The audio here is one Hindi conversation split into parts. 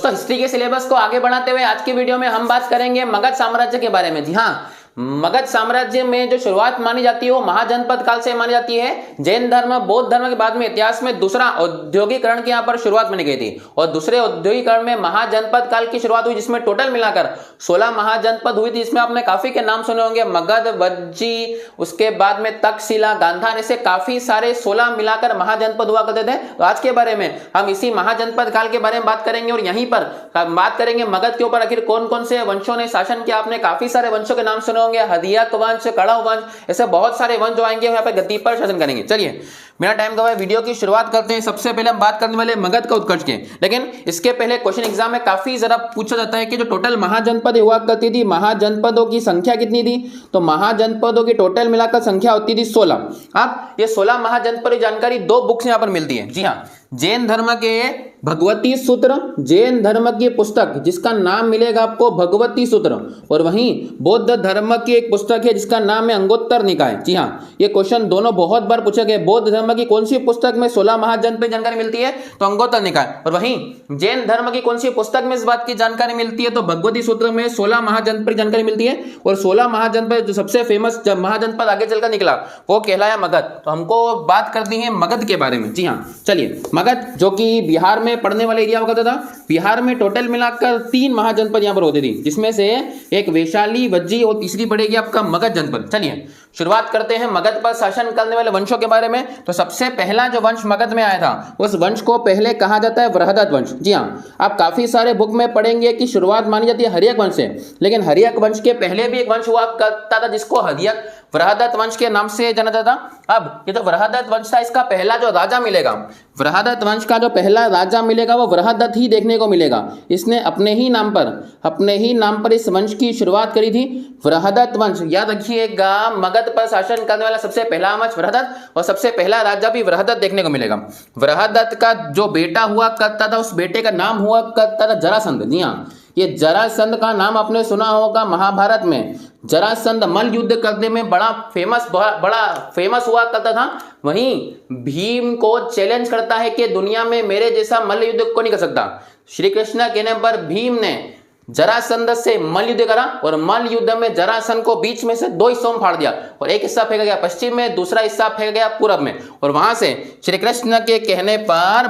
दोस्तों हिस्ट्री के सिलेबस को आगे बढ़ाते हुए आज की वीडियो में हम बात करेंगे मगध साम्राज्य के बारे में। जी हाँ, मगध साम्राज्य में जो शुरुआत मानी जाती है वो महाजनपद काल से मानी जाती है। जैन धर्म बौद्ध धर्म के बाद में इतिहास में दूसरा औद्योगिकरण की यहाँ पर शुरुआत मानी गई थी और दूसरे औद्योगिकरण में महाजनपद काल की शुरुआत हुई, जिसमें टोटल मिलाकर 16 महाजनपद हुई थी। इसमें आपने काफी के नाम सुने होंगे, मगध, वज्जी, उसके बाद में तक्षशिला, गांधार, ऐसे काफी सारे 16 मिलाकर महाजनपद हुआ करते थे। तो आज के बारे में हम इसी महाजनपद काल के बारे में बात करेंगे और यहीं पर बात करेंगे मगध के ऊपर आखिर कौन कौन से वंशों ने शासन किया। आपने काफी सारे वंशों के नाम सुने होंगे, हदियक वंश, कड़व वंश, ऐसे बहुत सारे वंश जो आएंगे यहाँ पे गद्दी पर शासन करेंगे। चलिए बिना टाइम गवाए वीडियो की शुरुआत करते हैं। सबसे पहले हम बात करने वाले मगध का उत्कर्ष के, लेकिन इसके पहले क्वेश्चन एग्जाम में काफी जरा पूछा जाता है कि जो टोटल महाजनपद हुआ करती थी, महाजनपदों की संख्या कितनी थी? तो महाजनपदों की टोटल मिलाकर संख्या होती थी 16। अब ये 16 महाजनपद की जानकारी दो बुक्स यहाँ पर मिलती है। जी हाँ, जैन धर्म के भगवती सूत्र, जैन धर्म की पुस्तक जिसका नाम मिलेगा आपको भगवती सूत्र, और वहीं बौद्ध धर्म की एक पुस्तक है जिसका नाम है अंगोत्तर निकाय। जी हाँ, ये क्वेश्चन दोनों बहुत बार पूछे गए। बौद्ध धर्म की कौन सी पुस्तक में 16 महाजनपद जानकारी मिलती है? तो अंगोत्तर निकाय। और वहीं जैन धर्म की कौन सी पुस्तक में इस बात की जानकारी मिलती है? तो भगवती सूत्र में 16 महाजनपद जानकारी मिलती है। और 16 महाजनपद जो सबसे फेमस जब महाजनपद आगे चलकर निकला वो कहलाया मगध। तो हमको बात करनी है मगध के बारे में। जी हाँ, चलिए मगध जो कि बिहार में पड़ने वाला एरिया होता था, बिहार में टोटल मिलाकर 3 महाजनपद यहां पर होती थी, जिसमें से एक वैशाली, वज्जी और तीसरी पड़ेगी आपका मगध जनपद। चलिए शुरुआत करते हैं मगध पर शासन करने वाले वंशों के बारे में। तो सबसे पहला जो वंश मगध में आया था उस वंश को पहले कहा जाता है बृहदत्त वंश। जी हाँ, आप काफी सारे बुक में पढ़ेंगे कि शुरुआत मानी जाती है हर्यक वंश से, लेकिन हर्यक वंश के पहले भी एक वंश हुआ करता था जिसको हर्यक बृहदत्त वंश के नाम से जाना जाता था। अब ये तो बृहदत्त वंश था, इसका पहला जो राजा मिलेगा, बृहदत्त वंश का जो पहला राजा मिलेगा वो बृहदत्त ही देखने को मिलेगा। इसने अपने ही नाम पर इस वंश की शुरुआत करी थी, बृहदत्त वंश। याद रखिएगा, मगध पर शासन करने वाला सबसे पहला वंश बृहदत्त और सबसे पहला राजा भी बृहदत्त देखने को मिलेगा। बृहदत्त का जो बेटा हुआ करता था उस बेटे का नाम हुआ करता था जरासंध। जी हाँ, ये जरासंध का नाम आपने सुना होगा महाभारत में। जरासंध मल्ल युद्ध करने में बड़ा फेमस हुआ करता था। वहीं भीम को चैलेंज करता है कि दुनिया में मेरे जैसा मल्ल युद्ध को नहीं कर सकता। श्री कृष्ण कहने पर भीम ने जरासंध से मल्ल युद्ध करा और मल्ल युद्ध में जरासंध को बीच में से 2 हिस्सों में फाड़ दिया और एक हिस्सा फेंका गया पश्चिम में, दूसरा हिस्सा फेंका गया पूरब में। और वहां से श्री कृष्ण के कहने पर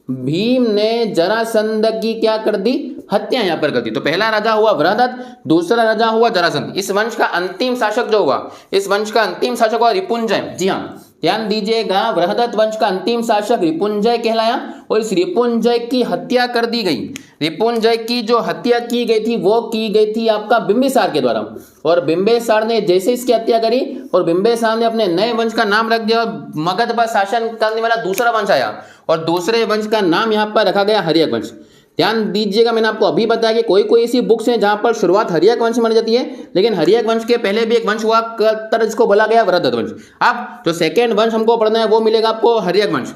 भीम ने जरासंध की क्या कर दी? हत्या यहां पर कर दी। तो पहला राजा हुआ बृहदत्त, दूसरा राजा हुआ जरासंध। इस वंश का अंतिम शासक जो हुआ, इस वंश का अंतिम शासक हुआ रिपुंजय। जी हाँ, ध्यान दीजिएगा, बृहदत्त वंश का अंतिम शासक रिपुंजय कहलाया और इस रिपुंजय की हत्या कर दी गई। रिपुंजय की जो हत्या की गई थी वो की गई थी आपका बिंबिसार के द्वारा। और बिंबिसार ने जैसे इसकी हत्या करी और बिंबिसार ने अपने नए वंश का नाम रख दिया और मगध पर शासन करने वाला दूसरा वंश आया और दूसरे वंश का नाम यहाँ पर रखा गया हर्यक वंश। ध्यान दीजिएगा, मैंने आपको अभी बताया कि कोई ऐसी बुक्स हैं जहां पर शुरुआत हर्यक वंश मानी जाती है, लेकिन हर्यक वंश के पहले भी एक वंश हुआ करता जिसको बोला गया बृहदत्त वंश। अब जो सेकेंड वंश हमको पढ़ना है वो मिलेगा आपको हर्यक वंश।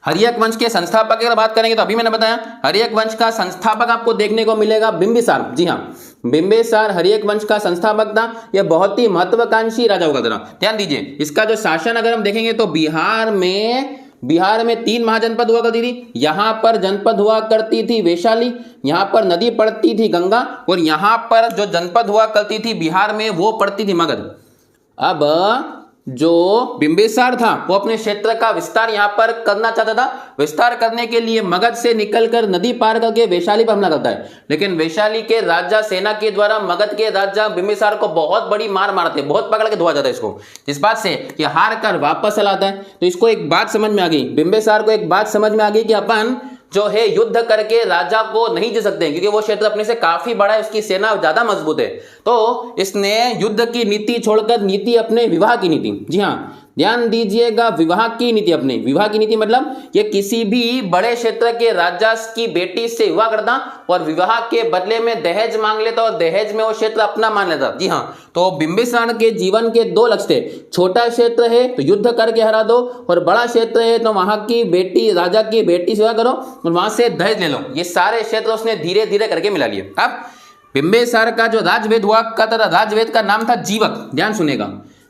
हर्यक वंश के संस्थापक की बात करेंगे तो अभी मैंने बताया हर्यक वंश का संस्थापक आपको देखने को मिलेगा बिंबिसार। जी हाँ, बिंबिसार हर्यक वंश का संस्थापक था। यह बहुत ही महत्वाकांक्षी राजा हुआ था। ध्यान दीजिए, इसका जो शासन अगर हम देखेंगे तो बिहार में 3 महाजनपद हुआ करती थी। यहां पर जनपद हुआ करती थी वैशाली, यहां पर नदी पड़ती थी गंगा और यहां पर जो जनपद हुआ करती थी बिहार में वो पड़ती थी मगध। अब जो बिंबिसार था वो अपने क्षेत्र का विस्तार यहां पर करना चाहता था। विस्तार करने के लिए मगध से निकलकर नदी पार करके वैशाली पर हमला करता है, लेकिन वैशाली के राजा सेना के द्वारा मगध के राजा बिंबिसार को बहुत बड़ी मार मारते, बहुत पकड़ के धोआ जाता है इसको, इस बात से कि हार कर वापस चला आता है। तो इसको एक बात समझ में आ गई, बिंबिसार को एक बात समझ में आ गई कि अपन जो है युद्ध करके राजा को नहीं दे सकते क्योंकि वो क्षेत्र अपने से काफी बड़ा है, उसकी सेना ज्यादा मजबूत है। तो इसने युद्ध की नीति छोड़कर नीति अपने विवाह की नीति। जी हाँ, ध्यान दीजिएगा, विवाह की नीति अपने। विवाह की नीति मतलब ये किसी भी बड़े क्षेत्र के राजा की बेटी से विवाह करता और विवाह के बदले में दहेज मांग लेता और दहेज में वो क्षेत्र अपना मान लेता। जी हाँ, तो बिंबिसार के जीवन के 2 लक्ष्य थे। छोटा क्षेत्र है तो युद्ध करके हरा दो और बड़ा क्षेत्र है तो वहां की बेटी, राजा की बेटी से विवाह करो और वहां से दहेज ले लो। ये सारे क्षेत्र उसने धीरे धीरे करके मिला लिए। अब बिंबिसार का जो राजवेद हुआ करता था, राजवेद का नाम था जीवक। ध्यान सुनेगा,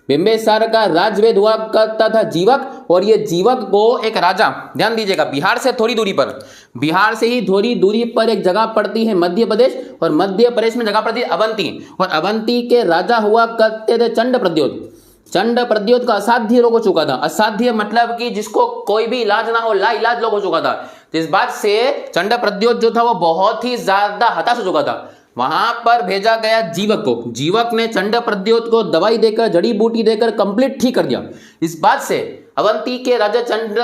बिंबिसार का राज्यवेद हुआ करता था जीवक, और ये जीवक को एक राजा, ध्यान दीजिएगा, बिहार से थोड़ी दूरी पर, बिहार से ही थोड़ी दूरी पर एक जगह पड़ती है मध्य प्रदेश, और मध्य प्रदेश में जगह पड़ती है अवंती, और अवंती के राजा हुआ करते थे चंड प्रद्योत। चंड प्रद्योत का असाध्य रोग हो चुका था। असाध्य मतलब कि जिसको कोई भी इलाज ना हो, ला इलाज रोग हो चुका था। तो इस बात से चंड प्रद्योत जो था वो बहुत ही ज्यादा हताश हो चुका था। वहां पर भेजा गया जीवक को, जीवक ने चंड प्रद्योत को दवाई देकर, जड़ी बूटी देकर कंप्लीट ठीक कर दिया। इस बात से अवंती के राजा चंड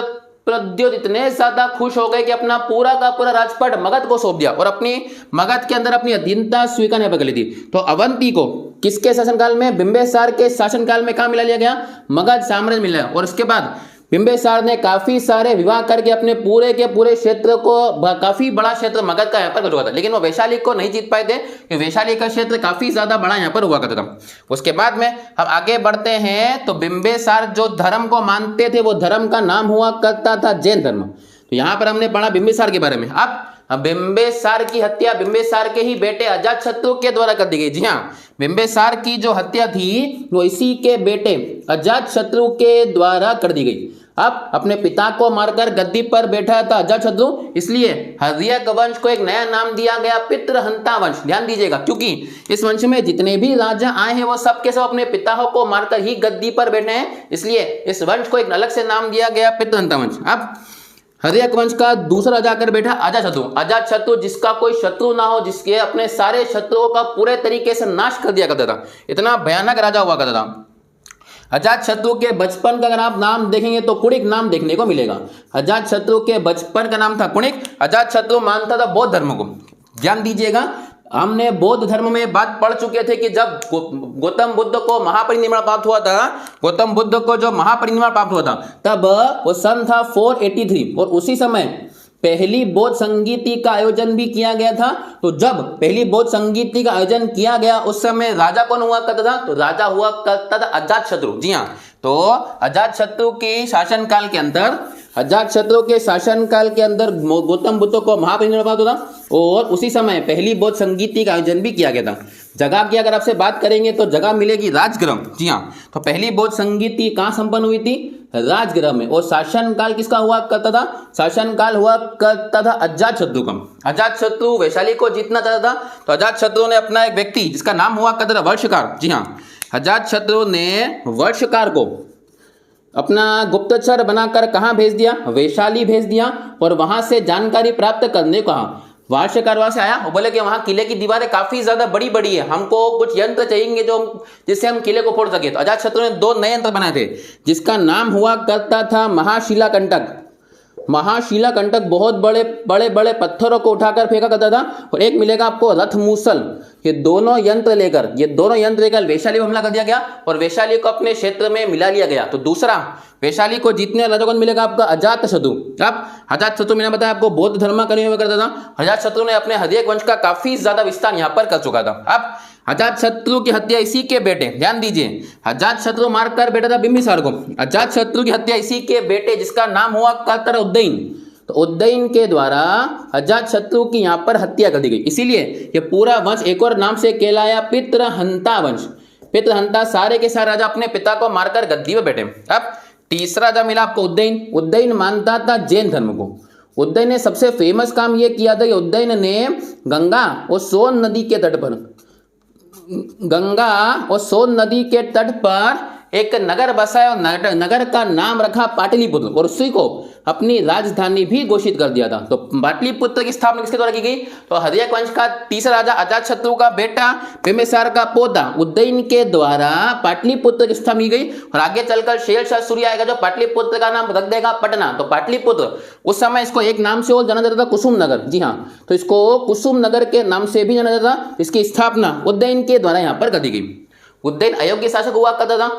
प्रद्योत इतने ज्यादा खुश हो गए कि अपना पूरा का पूरा राजपाट मगध को सौंप दिया, और अपनी मगध के अंदर अपनी अधीनता स्वीकार कर ली थी। तो अवंती को किसके शासनकाल में? बिंबिसार के शासनकाल में कहां मिला लिया गया? मगध साम्राज्य मिला। और उसके बाद बिंबिसार ने काफी सारे विवाह करके अपने पूरे के पूरे क्षेत्र को, काफी बड़ा क्षेत्र मगध का यहाँ पर हुआ था, लेकिन वो वैशाली को नहीं जीत पाए थे। वैशाली का क्षेत्र काफी ज्यादा बड़ा यहाँ पर हुआ करता था। उसके बाद में हम आगे बढ़ते हैं, तो बिंबिसार जो धर्म को मानते थे वो धर्म का नाम हुआ करता था जैन धर्म। तो यहाँ पर हमने पढ़ा बिंबिसार के बारे में। अब बिंबिसार की हत्या बिंबिसार के ही बेटे अजातशत्रु के द्वारा कर दी गई। जी हाँ, बिंबिसार की जो हत्या थी वो इसी के बेटे अजातशत्रु के द्वारा कर दी गई। अब अपने पिता को मारकर गद्दी पर बैठा था अजातशत्रु, इसलिए हर्यक वंश को एक नया नाम दिया गया पितृहंता वंश। ध्यान दीजिएगा, क्योंकि इस वंश में जितने भी राजा आए हैं वो सब के सब अपने पिता को मारकर ही गद्दी पर बैठे हैं, इसलिए इस वंश को एक अलग से नाम दिया गया पितृहंता वंश। अब हर्यक वंश का दूसरा जाकर बैठा अजातशत्रु। अजातशत्रु जिसका कोई शत्रु ना हो, जिसके अपने सारे शत्रुओं का पूरे तरीके से नाश कर दिया करता था, इतना भयानक राजा हुआ करता था। अजातशत्रु के बचपन का अगर आप नाम देखेंगे तो कुणिक नाम देखने को मिलेगा। अजातशत्रु के बचपन का नाम था कुणिक। अजातशत्रु मानता था बौद्ध धर्म को। ध्यान दीजिएगा, हमने बौद्ध धर्म में बात पढ़ चुके थे कि जब गौतम बुद्ध को महापरिनिर्वाण प्राप्त हुआ था, गौतम बुद्ध को जो महापरिनिर्वाण प्राप्त हुआ था तब वो सन था 483, और उसी समय पहली बौद्ध संगीति का आयोजन भी किया गया था। तो जब पहली बौद्ध संगीति का आयोजन किया गया उस समय राजा कौन हुआ करता था? तो राजा हुआ करता था अजातशत्रु। जी हाँ, तो अजातशत्रु के शासनकाल के अंदर, अजातशत्रु के शासनकाल के अंदर गौतम बुद्ध को महापरिनिर्वाण प्राप्त हुआ था, और उसी समय पहली बौद्ध संगीति का आयोजन भी किया गया था। जगह की अगर आपसे बात करेंगे तो जगह मिलेगी राजगृह। जी हाँ, तो पहली बौद्ध संगीति कहाँ संपन्न हुई थी? राजगृह में। और शासनकाल किसका हुआ करता था? शासनकाल हुआ करता था अजातशत्रु का। अजातशत्रु वैशाली को जीतना चाहता था, तो अजातशत्रु ने अपना एक व्यक्ति जिसका नाम हुआ करता था वर्षकार। जी हाँ, अजातशत्रु ने वर्षकार को अपना गुप्तचर बनाकर कहाँ भेज दिया? वैशाली भेज दिया, और वहां से जानकारी प्राप्त करने को कहा। वर्षकार वहां से आया, वो बोले कि वहां किले की दीवारें काफी ज्यादा बड़ी बड़ी है, हमको कुछ यंत्र चाहिए जो जिससे हम किले को फोड़ सके। तो अजातशत्रु ने 2 नए यंत्र बनाए थे, जिसका नाम हुआ करता था महाशिलाकंटक। महाशिलाकंटक बहुत बड़े बड़े बड़े पत्थरों को उठाकर फेंका करता था, और एक मिलेगा आपको रथ मूसल। ये दोनों यंत्र लेकर वैशाली पर हमला कर दिया गया, और वैशाली को अपने क्षेत्र में मिला लिया गया। तो दूसरा वैशाली को जीतने राजा कौन मिलेगा? आपका अजातशत्रु। अब अजातशत्रु मैंने बताया आपको बौद्ध धर्म का हुआ करता था। अजातशत्रु ने अपने हर्यक वंश का काफी ज्यादा विस्तार यहाँ पर कर चुका था। अब अजातशत्रु की हत्या इसी के बेटे, ध्यान दीजिए, अजातशत्रु मारकर बेटा था बिंबिसार को। अजातशत्रु की हत्या इसी के बेटे जिसका नाम हुआ करता था उदयन। तो उदयन के द्वारा अजातशत्रु की यहाँ पर हत्या कर दी गई। इसीलिए ये पूरा वंश एक और नाम से कहलाया पितृहंता वंश। पितृहंता, सारे के सारे राजा अपने पिता को मारकर गद्दी पर बैठे। अब तीसरा राजा मिला आपको उदयन। उदयन मानता था जैन धर्म को। उदयन ने सबसे फेमस काम यह किया था कि उदयन ने गंगा और सोन नदी के तट पर, गंगा और सोन नदी के तट पर एक नगर बसाया, और नगर का नाम रखा पाटलिपुत्र, और उसी को अपनी राजधानी भी घोषित कर दिया था। तो पाटलिपुत्र की स्थापना किसके द्वारा की गई? तो हर्यक वंश का तीसरा राजा अजातशत्रु का बेटा बिंबिसार का पोता उदयन के द्वारा पाटलिपुत्र की स्थापना की गई। और आगे चलकर शेरशाह सूर्य आएगा जो पाटलिपुत्र का नाम रख देगा पटना। तो पाटलिपुत्र उस समय इसको एक नाम से और जाना जाता था, कुसुम नगर। जी हाँ, तो इसको कुसुम नगर के नाम से भी जाना जाता था। इसकी स्थापना उदयन के द्वारा यहाँ पर कर दी गई। उदयन अयोग्य शासक हुआ करता था।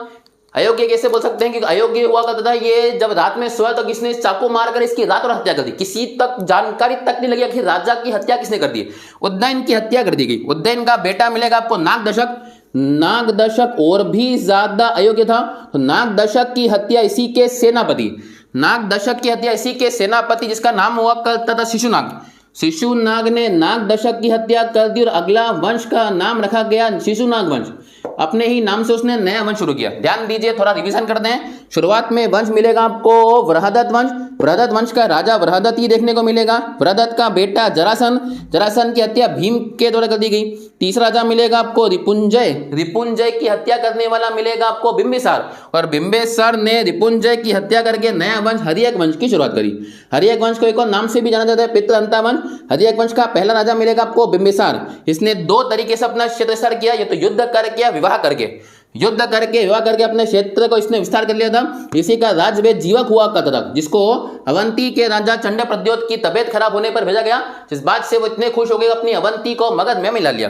अयोग्य कैसे बोल सकते हैं? कि अयोग्य हुआ करता था ये जब रात में सोया तो किसने चाकू मारकर इसकी रात और हत्या कर दी। किसी तक जानकारी तक नहीं लगी कि राजा की हत्या किसने कर दी। उदयन की हत्या कर दी गई। उदयन का बेटा मिलेगा आपको नागदशक। नागदशक और भी ज्यादा अयोग्य था। तो नागदशक की हत्या इसी के सेनापति, नागदशक की हत्या इसी के सेनापति जिसका नाम हुआ करता था शिशुनाग। शिशुनाग ने नाग दशक की हत्या कर दी और अगला वंश का नाम रखा गया शिशुनाग वंश। अपने ही नाम से उसने नया वंश शुरू किया। ध्यान दीजिए, थोड़ा रिवीजन करते हैं। शुरुआत में वंश मिलेगा आपको वृहदत्त वंश। वृहदत्त वंश का राजा वृहदत्त ही देखने को मिलेगा। वृहदत्त का बेटा जरासन, जरासन की हत्या भीम के द्वारा कर दी गई। तीसरा राजा मिलेगा आपको रिपुंजय, रिपुंजय की हत्या करने वाला मिलेगा आपको बिंबिसार, और बिंबिसार ने रिपुंजय की हत्या करके नया वंश हर्यक वंश की शुरुआत करी। हर्यक वंश को एक और नाम से भी जाना जाता है पितृहंता वंश। हर्यक वंश का पहला राजा मिलेगा आपको बिंबिसार। इसने दो तरीके से अपना क्षेत्र विस्तार किया, ये तो युद्ध करके या विवाह करके। युद्ध करके विवाह करके अपने क्षेत्र को इसने विस्तार कर लिया था। इसी का राजवेद जीवक हुआ करता था, जिसको अवंती के राजा चंड प्रद्योत की तबियत खराब होने पर भेजा गया। जिस बात से वो इतने खुश हो गए अपनी अवंती को मगध में मिला लिया।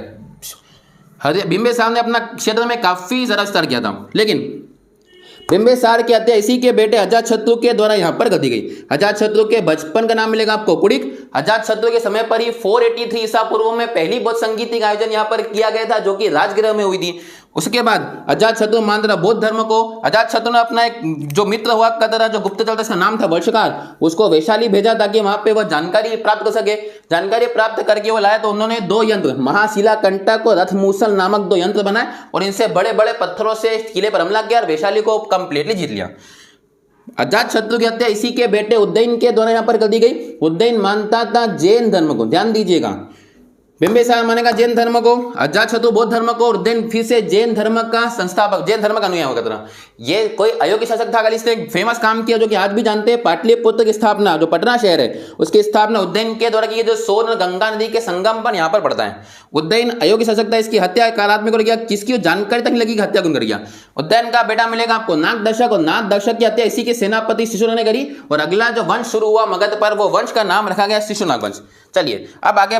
बिंबिसार ने अपना क्षेत्र में काफी ज्यादा विस्तार किया था, लेकिन बिंबिसार की हत्या इसी के बेटे अजातशत्रु के द्वारा यहां पर कर दी गई। अजातशत्रु के बचपन का नाम मिलेगा आपको कुड़िक। अजातशत्रु के समय पर ही 483 ईसा पूर्व में पहली बौद्ध संगीत का आयोजन यहां पर किया गया था, जो कि राजगृह में हुई थी। उसके बाद अजातशत्रु मान रहा बौद्ध धर्म को। अजातशत्रु ने अपना एक जो मित्र हुआ करता था, जो गुप्तचर था, इसका नाम था वर्षकार, उसको वैशाली भेजा ताकि वहां पे वह जानकारी प्राप्त कर सके। जानकारी प्राप्त करके वो लाया तो उन्होंने दो यंत्र, महाशिला कंटक और रथमूसल नामक दो यंत्र बनाए और इनसे बड़े बड़े पत्थरों से किले पर हमला किया और वैशाली को कंप्लीटली जीत लिया। अजातशत्रु की हत्या इसी के बेटे उदयन के द्वारा यहां पर कर दी गई। उदयन मानता था जैन धर्म को। ध्यान दीजिएगा, बिंबिसार मानेगा जैन धर्म को, अजातशत्रु बौद्ध धर्म को, और देन फिर से जैन धर्म का संस्थापक, जैन धर्म का अनुयायी होगा था। ये कोई अयोग्य शासक था, इसने एक फेमस काम किया जो कि आज भी जानते हैं। पाटलिपुत्र की स्थापना, जो पटना शहर है, उसकी स्थापना उदयन के द्वारा की, जो सोन और गंगा नदी के संगम पर यहाँ पर पड़ता है। उदयन अयोग्य शासक था, इसकी हत्या कालात्मक को किया, किसकी जानकारी तक लगी, हत्या कौन कर गया। उदयन का बेटा मिलेगा आपको नाग दशक, और नाग दशक की हत्या इसी के सेनापति शिशुनाग ने करी, और अगला जो वंश शुरू हुआ मगध पर, वो वंश का नाम रखा गया शिशुनाग वंश। चलिए अब आगे